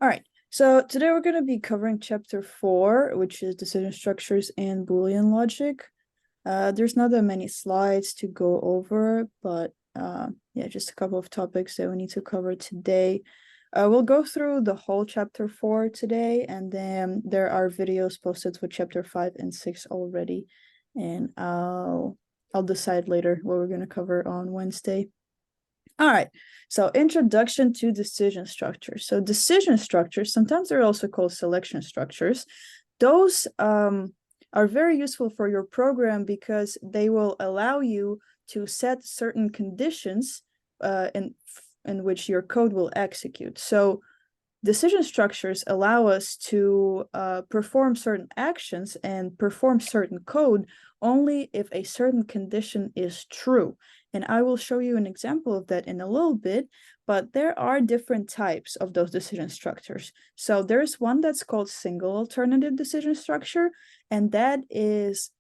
All right, so today we're going to be covering chapter 4, which is decision structures and Boolean logic. There's not that many slides to go over, but yeah, just a couple of topics that we need to cover today. We'll go through the whole chapter 4 today, and then there are videos posted for chapter 5 and 6 already, and I'll decide later what we're going to cover on Wednesday. All right, so introduction to decision structures. So decision structures, sometimes they're also called selection structures. Those are very useful for your program because they will allow you to set certain conditions in which your code will execute. So decision structures allow us to perform certain actions and perform certain code only if a certain condition is true. And I will show you an example of that in a little bit, but there are different types of those decision structures. So there's one that's called single alternative decision structure, and that is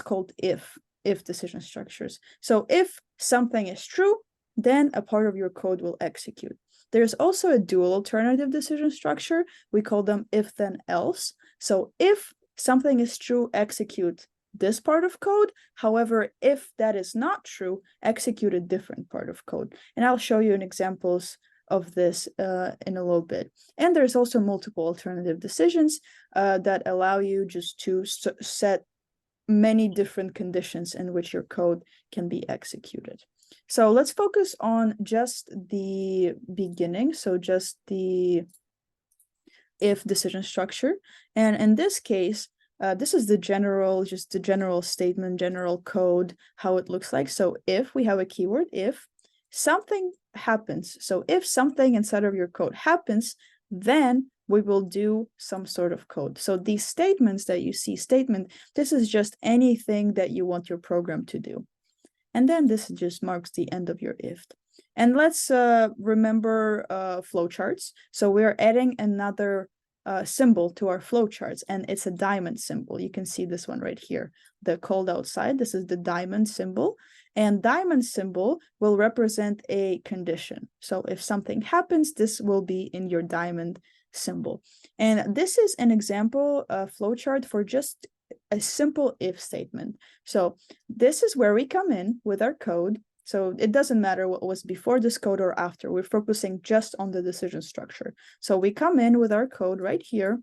called if decision structures. So if something is true, then a part of your code will execute. There's also a dual alternative decision structure. We call them if then else. So if something is true, execute this part of code. However, if that is not true, execute a different part of code. And I'll show you examples of this in a little bit. And there's also multiple alternative decisions that allow you just to set many different conditions in which your code can be executed. So let's focus on just the beginning. So just the if decision structure. And in this case, this is the general statement, general code, how it looks like. So if we have a keyword, if something happens, so if something inside of your code happens, then we will do some sort of code. So these statements that you see, this is just anything that you want your program to do. And then this just marks the end of your if. And let's remember flowcharts. So we're adding another symbol to our flowcharts, and it's a diamond symbol. You can see this one right here, the called outside. This is the diamond symbol, and diamond symbol will represent a condition. So if something happens, this will be in your diamond symbol. And this is an example flowchart for just a simple if statement. So this is where we come in with our code. So it doesn't matter what was before this code or after. We're focusing just on the decision structure. So we come in with our code right here,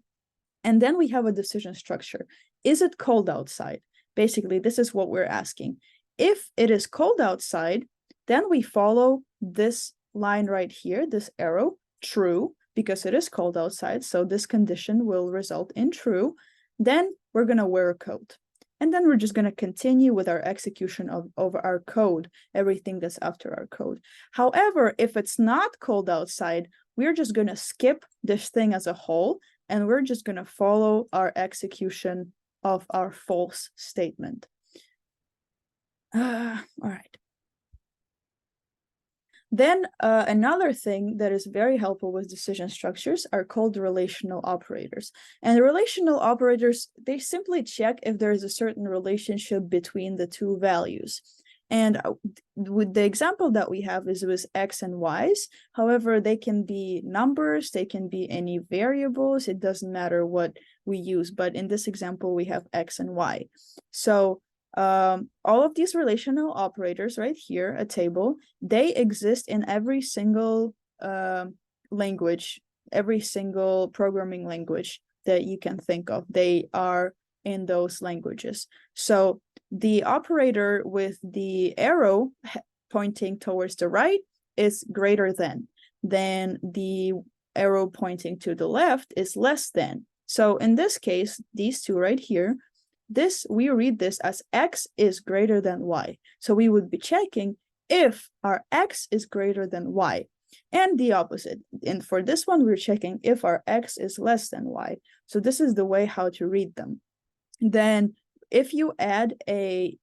and then we have a decision structure. Is it cold outside? Basically, this is what we're asking. If it is cold outside, then we follow this line right here, this arrow, true, because it is cold outside. So this condition will result in true. Then we're going to wear a coat. And then we're just going to continue with our execution of our code, everything that's after our code. However, if it's not cold outside, we're just going to skip this thing as a whole, and we're just going to follow our execution of our false statement. All right. Then another thing that is very helpful with decision structures are called relational operators. And the relational operators, they simply check if there is a certain relationship between the two values. And with the example that we have is with x and y's. However, they can be numbers, they can be any variables. It doesn't matter what we use. But in this example, we have x and y. So all of these relational operators right here, a table, they exist in every single language, every single programming language that you can think of. They are in those languages. So the operator with the arrow pointing towards the right is greater than. Then the arrow pointing to the left is less than. So in this case, these two right here, we read this as x is greater than y. So we would be checking if our x is greater than y, and the opposite. And for this one, we're checking if our x is less than y. So this is the way how to read them. Then if you add a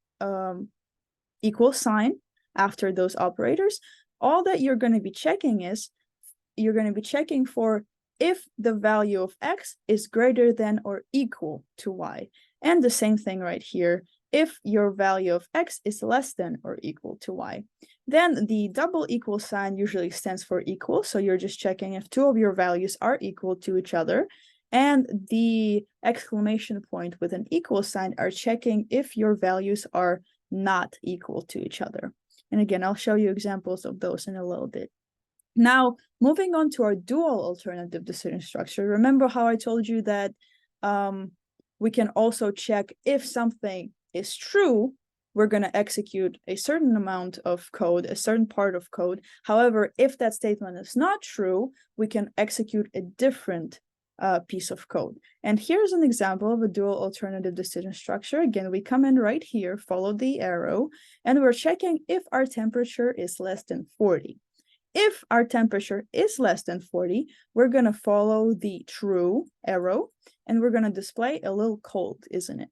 equal sign after those operators, all that you're going to be checking is, you're going to be checking for if the value of x is greater than or equal to y. And the same thing right here, if your value of x is less than or equal to y. Then the double equal sign usually stands for equal. So you're just checking if two of your values are equal to each other. And the exclamation point with an equal sign are checking if your values are not equal to each other. And again, I'll show you examples of those in a little bit. Now, moving on to our dual alternative decision structure, remember how I told you that we can also check if something is true, we're going to execute a certain amount of code, a certain part of code. However, if that statement is not true, we can execute a different piece of code. And here's an example of a dual alternative decision structure. Again, we come in right here, follow the arrow, and we're checking if our temperature is less than 40. If our temperature is less than 40, we're going to follow the true arrow, and we're going to display a little cold, isn't it?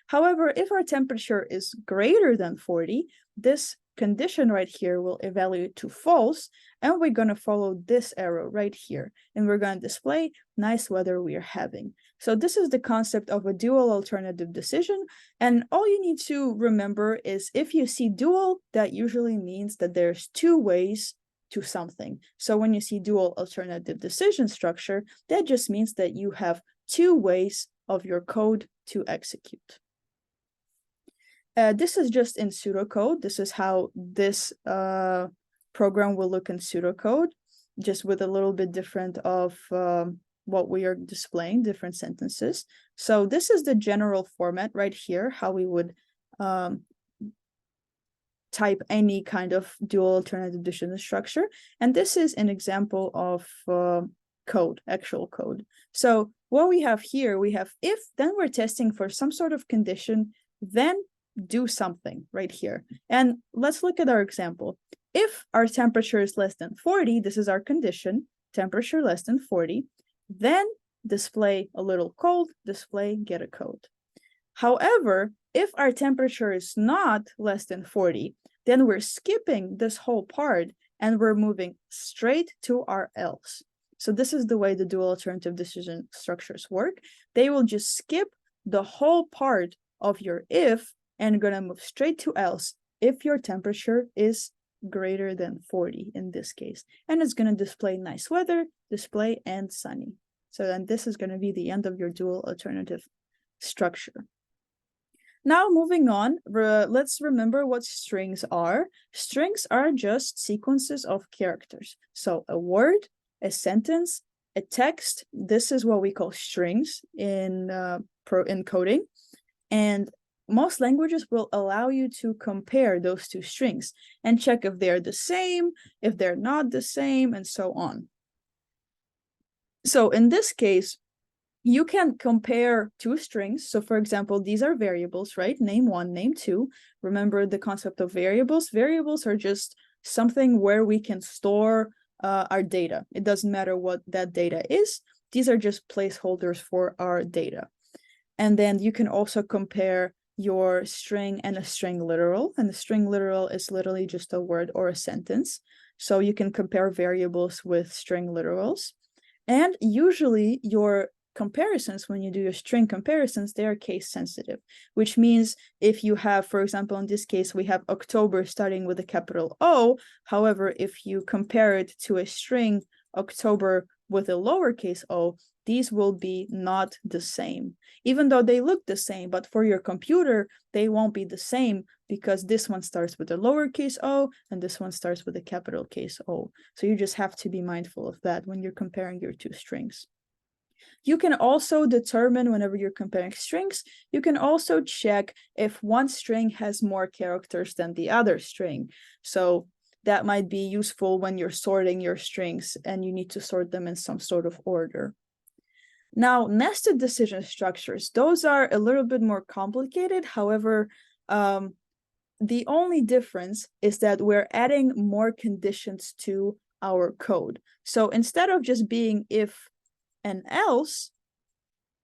However, if our temperature is greater than 40, this condition right here will evaluate to false, and we're going to follow this arrow right here, and we're going to display nice weather we are having. So this is the concept of a dual alternative decision, and all you need to remember is if you see dual, that usually means that there's two ways to something. So when you see dual alternative decision structure, that just means that you have two ways of your code to execute. This is just in pseudocode. This is how this program will look in pseudocode, just with a little bit different of what we are displaying, different sentences. So this is the general format right here, how we would type any kind of dual alternative decision structure. And this is an example of code, actual code. So what we have here, we have if, then we're testing for some sort of condition, then do something right here. And let's look at our example. If our temperature is less than 40, this is our condition, temperature less than 40, then display a little cold, display get a code. However, if our temperature is not less than 40, then we're skipping this whole part and we're moving straight to our else. So this is the way the dual alternative decision structures work. They will just skip the whole part of your if and gonna move straight to else if your temperature is greater than 40 in this case. And it's gonna display nice weather, display and sunny. So then this is gonna be the end of your dual alternative structure. Now moving on, let's remember what strings are. Strings are just sequences of characters. So a word, a sentence, a text, this is what we call strings in coding. And most languages will allow you to compare those two strings and check if they're the same, if they're not the same, and so on. So in this case, you can compare two strings. So for example, these are variables, right? Name one, name two. Remember the concept of variables. Variables are just something where we can store our data. It doesn't matter what that data is. These are just placeholders for our data. And then you can also compare your string and a string literal. And the string literal is literally just a word or a sentence. So you can compare variables with string literals. And usually your comparisons, when you do your string comparisons, they are case sensitive, which means if you have, for example, in this case, we have October starting with a capital O. However, if you compare it to a string October with a lowercase o, these will be not the same, even though they look the same, but for your computer, they won't be the same because this one starts with a lowercase o and this one starts with a capital case O. So you just have to be mindful of that when you're comparing your two strings. You can also determine whenever you're comparing strings, you can also check if one string has more characters than the other string. So that might be useful when you're sorting your strings and you need to sort them in some sort of order. Now, nested decision structures, those are a little bit more complicated. However, the only difference is that we're adding more conditions to our code. So instead of just being if and else,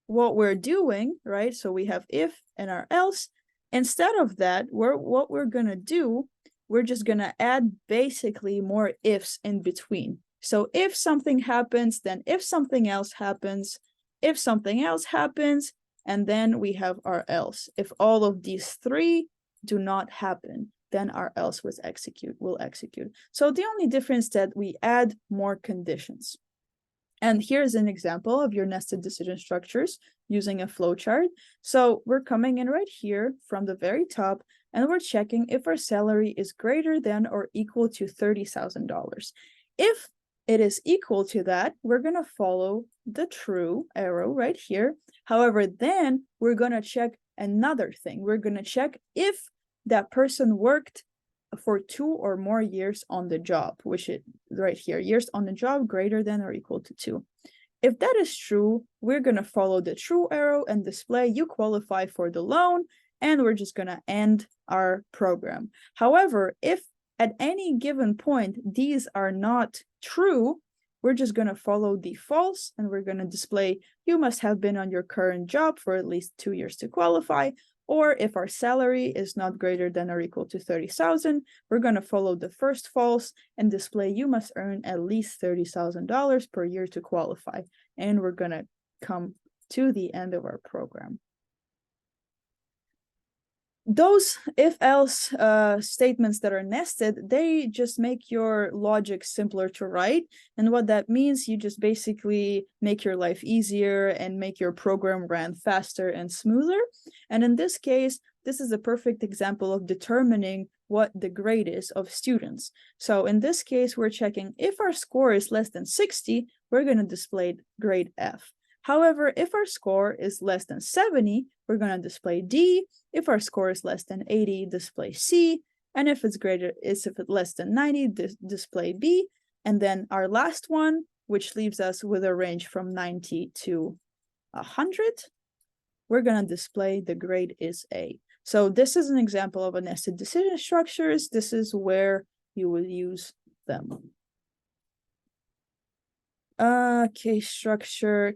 what we're doing, right? So we have if and our else. Instead of that, what we're gonna do, we're just gonna add basically more ifs in between. So if something happens, then if something else happens, if something else happens, and then we have our else. If all of these three do not happen, then our else will execute. So the only difference that we add more conditions. And here's an example of your nested decision structures using a flowchart. So we're coming in right here from the very top, and we're checking if our salary is greater than or equal to $30,000. If it is equal to that, we're going to follow the true arrow right here. However, then we're going to check another thing. We're going to check if that person worked for 2 or more years on the job, which is right here, years on the job greater than or equal to 2. If that is true, we're going to follow the true arrow and display you qualify for the loan, and we're just going to end our program. However, if at any given point these are not true, we're just going to follow the false, and we're going to display you must have been on your current job for at least 2 years to qualify. Or if our salary is not greater than or equal to 30,000, we're going to follow the first false and display you must earn at least $30,000 per year to qualify. And we're going to come to the end of our program. Those if-else statements that are nested, they just make your logic simpler to write. And what that means, you just basically make your life easier and make your program run faster and smoother. And in this case, this is a perfect example of determining what the grade is of students. So in this case, we're checking if our score is less than 60, we're going to display grade F. However, if our score is less than 70, we're going to display D. If our score is less than 80, display C. And if it's less than 90, display B. And then our last one, which leaves us with a range from 90 to 100, we're going to display the grade is A. So this is an example of a nested decision structures. This is where you will use them. Case structure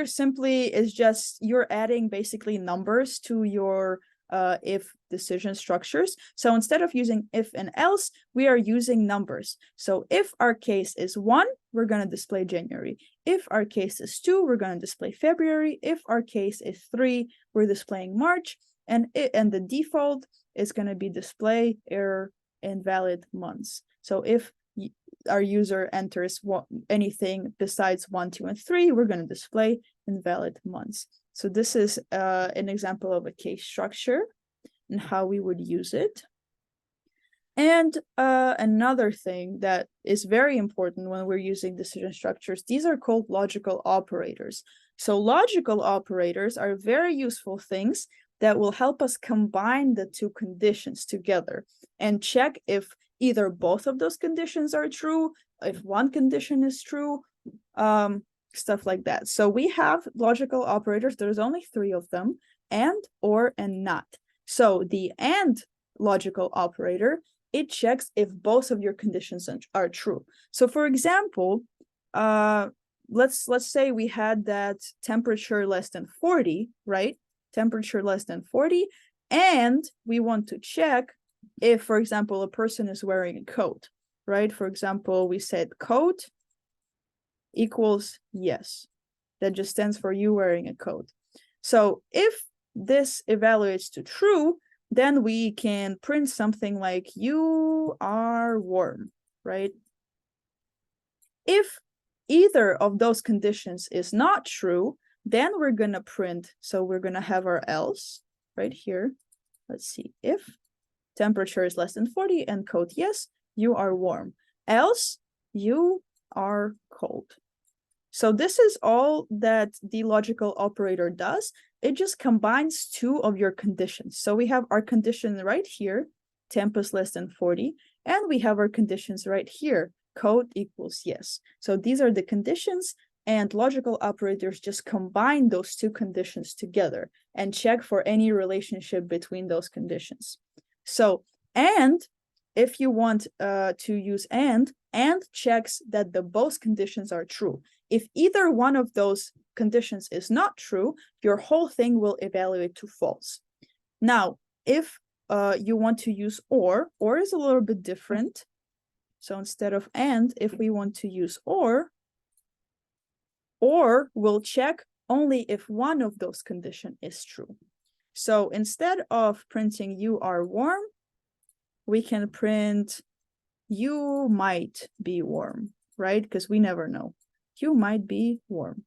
simply is just you're adding basically numbers to your if decision structures. So instead of using if and else, we are using numbers. So if our case is 1, we're going to display January. If our case is 2, we're going to display February. If our case is 3, we're displaying March. And the default is going to be display error invalid months. So if our user enters anything besides 1, 2, and 3, we're going to display invalid months. So this is an example of a case structure and how we would use it. And another thing that is very important when we're using decision structures, these are called logical operators. So logical operators are very useful things that will help us combine the two conditions together and check if either both of those conditions are true, if one condition is true, stuff like that. So we have logical operators. There's only 3 of them: and, or, and not. So the and logical operator, it checks if both of your conditions are true. So for example, let's say we had that temperature less than 40, right? Temperature less than 40, and we want to check if, for example, a person is wearing a coat, right? For example, we said coat equals yes. That just stands for you wearing a coat. So if this evaluates to true, then we can print something like you are warm, right? If either of those conditions is not true, then we're going to print, so we're going to have our else right here. Let's see, if temperature is less than 40 and coat yes, you are warm. Else, you are cold. So this is all that the logical operator does. It just combines 2 of your conditions. So we have our condition right here, temp is less than 40, and we have our conditions right here, coat equals yes. So these are the conditions, and logical operators just combine those 2 conditions together and check for any relationship between those conditions. So, and if you want to use and checks that the both conditions are true. If either one of those conditions is not true, your whole thing will evaluate to false. Now, if you want to use or is a little bit different. So instead of and, if we want to use or will check only if one of those conditions is true. So instead of printing you are warm, we can print you might be warm, right? Because we never know. You might be warm.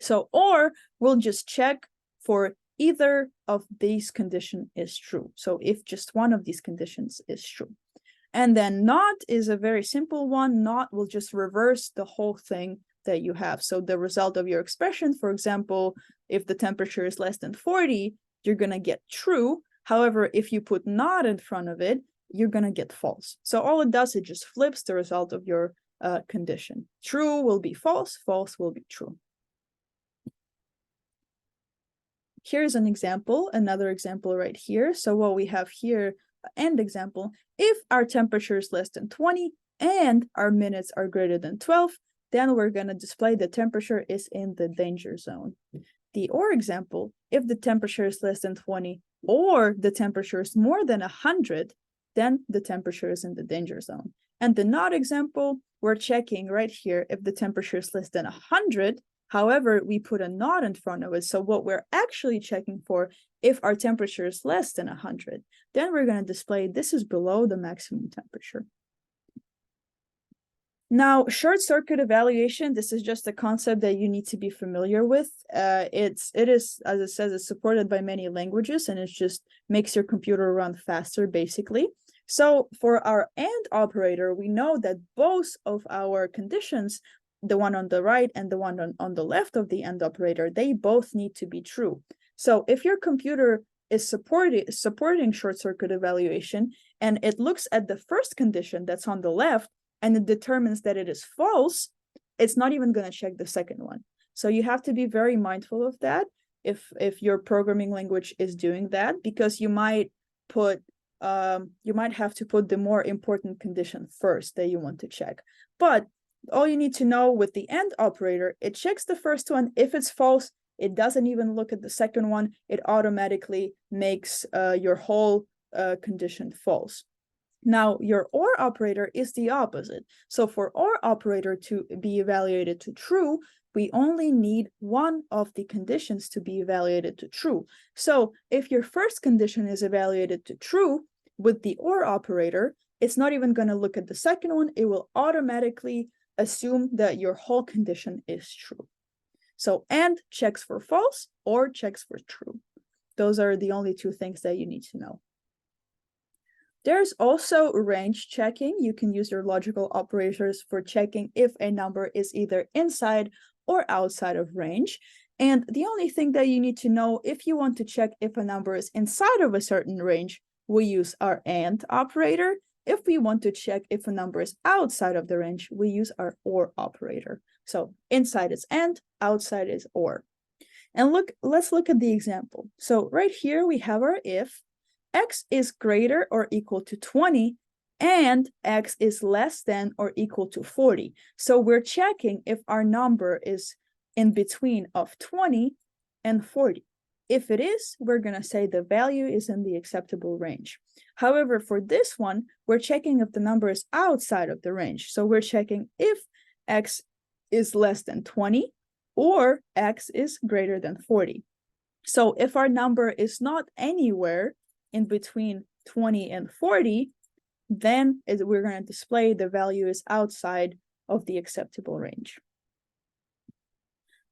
So, or we'll just check for either of these conditions is true. So if just one of these conditions is true. And then not is a very simple one. Not will just reverse the whole thing that you have. So the result of your expression, for example, if the temperature is less than 40, you're going to get true. However, if you put not in front of it, you're going to get false. So all it does, it just flips the result of your condition. True will be false, false will be true. Here's an example, another example right here. So what we have here, end example, if our temperature is less than 20 and our minutes are greater than 12, then we're going to display the temperature is in the danger zone. The or example, if the temperature is less than 20 or the temperature is more than 100, then the temperature is in the danger zone. And the not example, we're checking right here if the temperature is less than 100. However, we put a not in front of it. So what we're actually checking for, if our temperature is less than 100, then we're going to display this is below the maximum temperature. Now, short circuit evaluation, this is just a concept that you need to be familiar with. It is, as it says, it's supported by many languages, and it just makes your computer run faster, basically. So for our AND operator, we know that both of our conditions, the one on the right and the one on the left of the AND operator, they both need to be true. So if your computer is supporting short circuit evaluation, and it looks at the first condition that's on the left, and it determines that it is false, it's not even going to check the second one. So you have to be very mindful of that if your programming language is doing that, because you might have to put the more important condition first that you want to check. But all you need to know with the AND operator, it checks the first one. If it's false, it doesn't even look at the second one. It automatically makes your whole condition false. Now, your OR operator is the opposite. So for OR operator to be evaluated to true, we only need one of the conditions to be evaluated to true. So if your first condition is evaluated to true with the OR operator, it's not even going to look at the second one. It will automatically assume that your whole condition is true. So AND checks for false, OR checks for true. Those are the only two things that you need to know. There's also range checking. You can use your logical operators for checking if a number is either inside or outside of range. And the only thing that you need to know, if you want to check if a number is inside of a certain range, we use our AND operator. If we want to check if a number is outside of the range, we use our OR operator. So inside is AND, outside is OR. And let's look at the example. So right here we have our if x is greater or equal to 20 and x is less than or equal to 40. So we're checking if our number is in between of 20 and 40. If it is, we're going to say the value is in the acceptable range. However, for this one, we're checking if the number is outside of the range. So we're checking if x is less than 20 or x is greater than 40. So if our number is not anywhere in between 20 and 40, then we're going to display the value is outside of the acceptable range.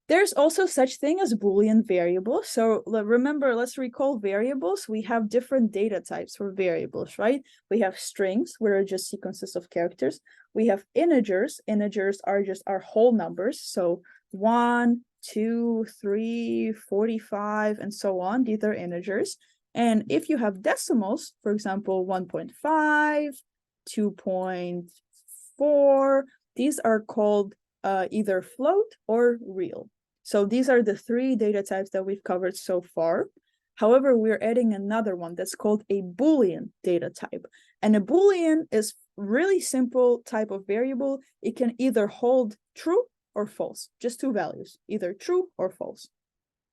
There's also such thing as Boolean variables. So remember, let's recall variables. We have different data types for variables, right? We have strings, which are just sequences of characters. We have integers. Integers are just our whole numbers. So 1, 2, 3, 45, and so on. These are integers. And if you have decimals, for example, 1.5, 2.4, these are called either float or real. So these are the three data types that we've covered so far. However, we're adding another one that's called a Boolean data type. And a Boolean is really simple type of variable. It can either hold true or false, just two values, either true or false.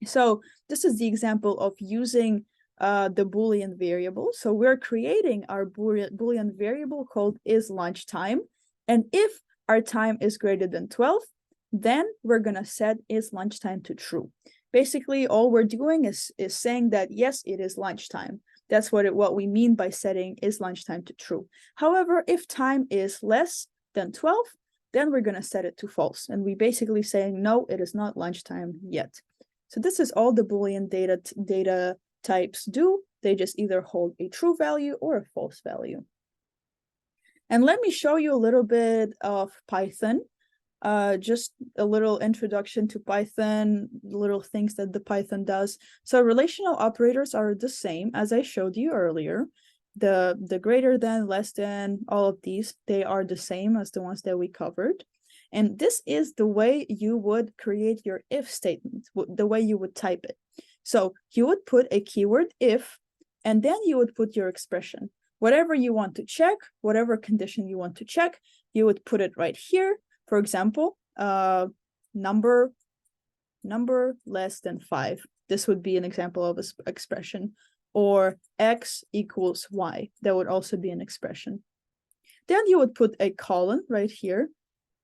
So this is the example of using the Boolean variable. So we're creating our Boolean variable called is lunchtime. And if our time is greater than 12, then we're going to set is lunchtime to true. Basically, all we're doing is saying that, yes, it is lunchtime. That's what we mean by setting is lunchtime to true. However, if time is less than 12, then we're going to set it to false. And we basically saying, no, it is not lunchtime yet. So this is all the Boolean data types do. They just either hold a true value or a false value. And let me show you a little bit of Python. Just a little introduction to Python, little things that the Python does. So relational operators are the same as I showed you earlier. The greater than, less than, all of these, they are the same as the ones that we covered. And this is the way you would create your if statement, the way you would type it. So you would put a keyword if, and then you would put your expression. Whatever you want to check, whatever condition you want to check, you would put it right here. For example, number less than 5. This would be an example of an expression. Or x equals y. That would also be an expression. Then you would put a colon right here.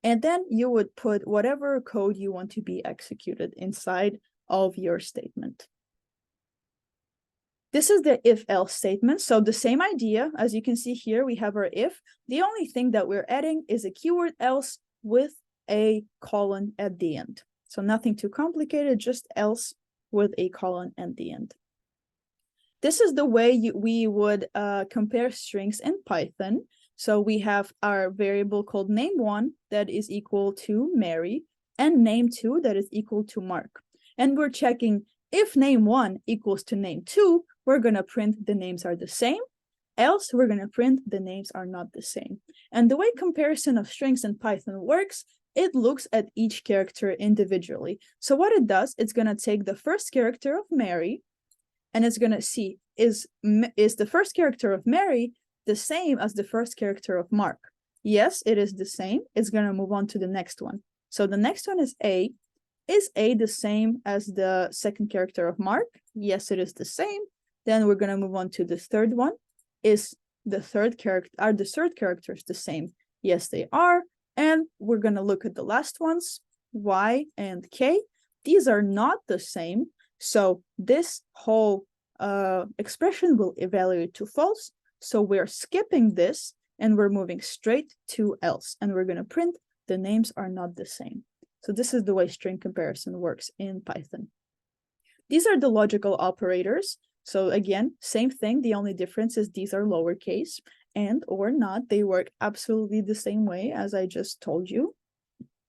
And then you would put whatever code you want to be executed inside of your statement. This is the if-else statement. So the same idea, as you can see here, we have our if. The only thing that we're adding is a keyword else with a colon at the end. So nothing too complicated, just else with a colon at the end. This is the way we would compare strings in Python. So we have our variable called name1 that is equal to Mary and name2 that is equal to Mark. And we're checking if name1 equals to name2, we're going to print the names are the same. Else, we're going to print the names are not the same. And the way comparison of strings in Python works, it looks at each character individually. So what it does, it's going to take the first character of Mary, and it's going to see, is the first character of Mary the same as the first character of Mark? Yes, it is the same. It's going to move on to the next one. So the next one is A. Is A the same as the second character of Mark? Yes, it is the same. Then we're going to move on to the third one. Is the third character, are the third characters the same? Yes, they are. And we're going to look at the last ones, Y and K. These are not the same. So this whole expression will evaluate to false. So we're skipping this and we're moving straight to else. And we're going to print the names are not the same. So this is the way string comparison works in Python. These are the logical operators. So again, same thing. The only difference is these are lowercase and or not. They work absolutely the same way as I just told you.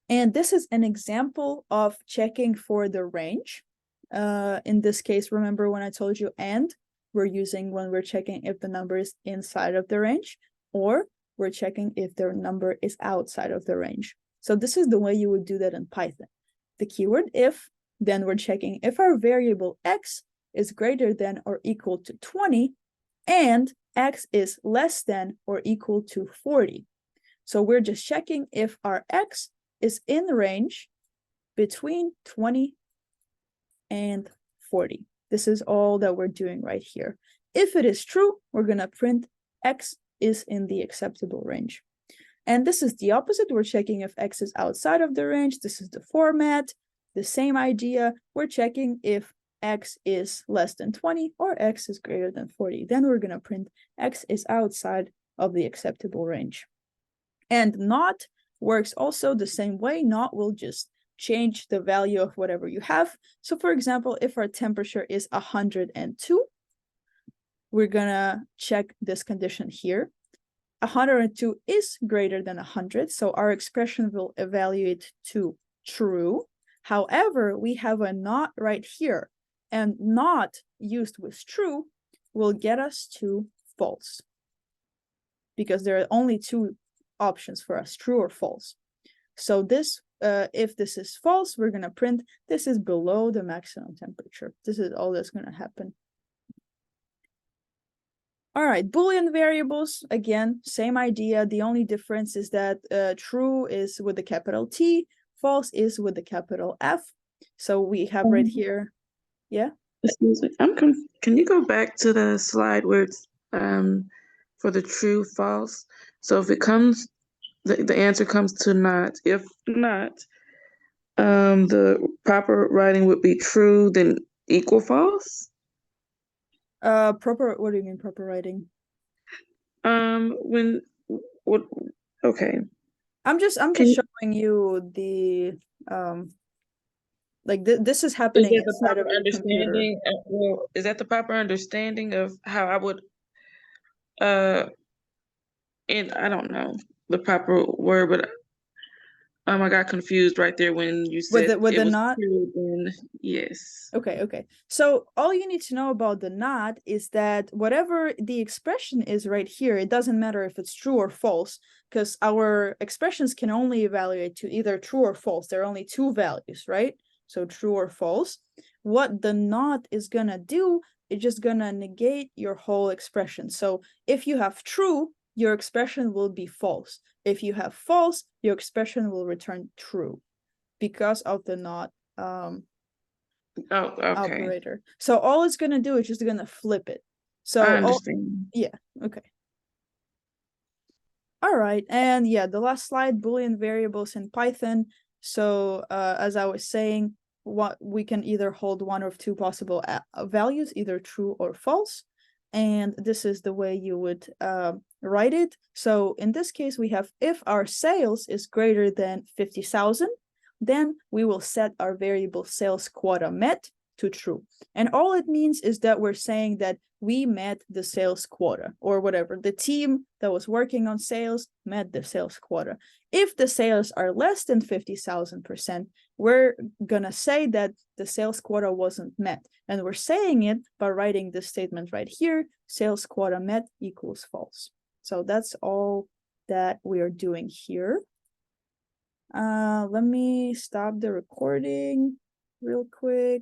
And this is an example of checking for the range. In this case, remember when I told you and we're using when we're checking if the number is inside of the range, or we're checking if the number is outside of the range. So this is the way you would do that in Python. The keyword if, then we're checking if our variable x is greater than or equal to 20 and x is less than or equal to 40. So we're just checking if our x is in range between 20 and 40. This is all that we're doing right here. If it is true, we're going to print x is in the acceptable range. And this is the opposite. We're checking if x is outside of the range. This is the format. The same idea. We're checking if x is less than 20 or x is greater than 40. Then we're going to print x is outside of the acceptable range. And not works also the same way. Not will just change the value of whatever you have. So for example, if our temperature is 102, we're gonna check this condition here. 102 is greater than 100, so our expression will evaluate to true. However, we have a not right here, and not used with true will get us to false, because there are only two options for us, true or false. So this, if this is false, we're going to print this is below the maximum temperature. This is all that's going to happen. All right, Boolean variables, again, same idea. The only difference is that true is with the capital T, false is with the capital F. So we have right here, yeah? Excuse me, can you go back to the slide where it's for the true, false? So if it comes, the answer comes to not. If not, the proper writing would be true, then equal false? What do you mean proper writing? When what? Okay. I'm just Can showing you the like this is is happening that the inside proper of your computer. understanding? Well, is that the proper understanding of how I would uh? And I don't know the proper word, but I got confused right there when you With said the it was not. true. Then yes. Okay. So all you need to know about the not is that whatever the expression is right here, it doesn't matter if it's true or false, because our expressions can only evaluate to either true or false. There are only two values, right? So true or false. What the not is gonna do, it's just gonna negate your whole expression. So if you have true, your expression will be false. If you have false, your expression will return true because of the not Oh, okay. operator. So all it's gonna do is just gonna flip it. I So understand. yeah, okay. All right, and yeah, the last slide, Boolean variables in Python. So as I was saying, what we can either hold one of two possible values, either true or false. And this is the way you would write it. So in this case, we have if our sales is greater than 50,000, then we will set our variable sales quota met to true. And all it means is that we're saying that we met the sales quota or whatever. The team that was working on sales met the sales quota. If the sales are less than 50,000%, we're going to say that the sales quota wasn't met. And we're saying it by writing this statement right here, sales quota met equals false. So that's all that we are doing here. Let me stop the recording real quick.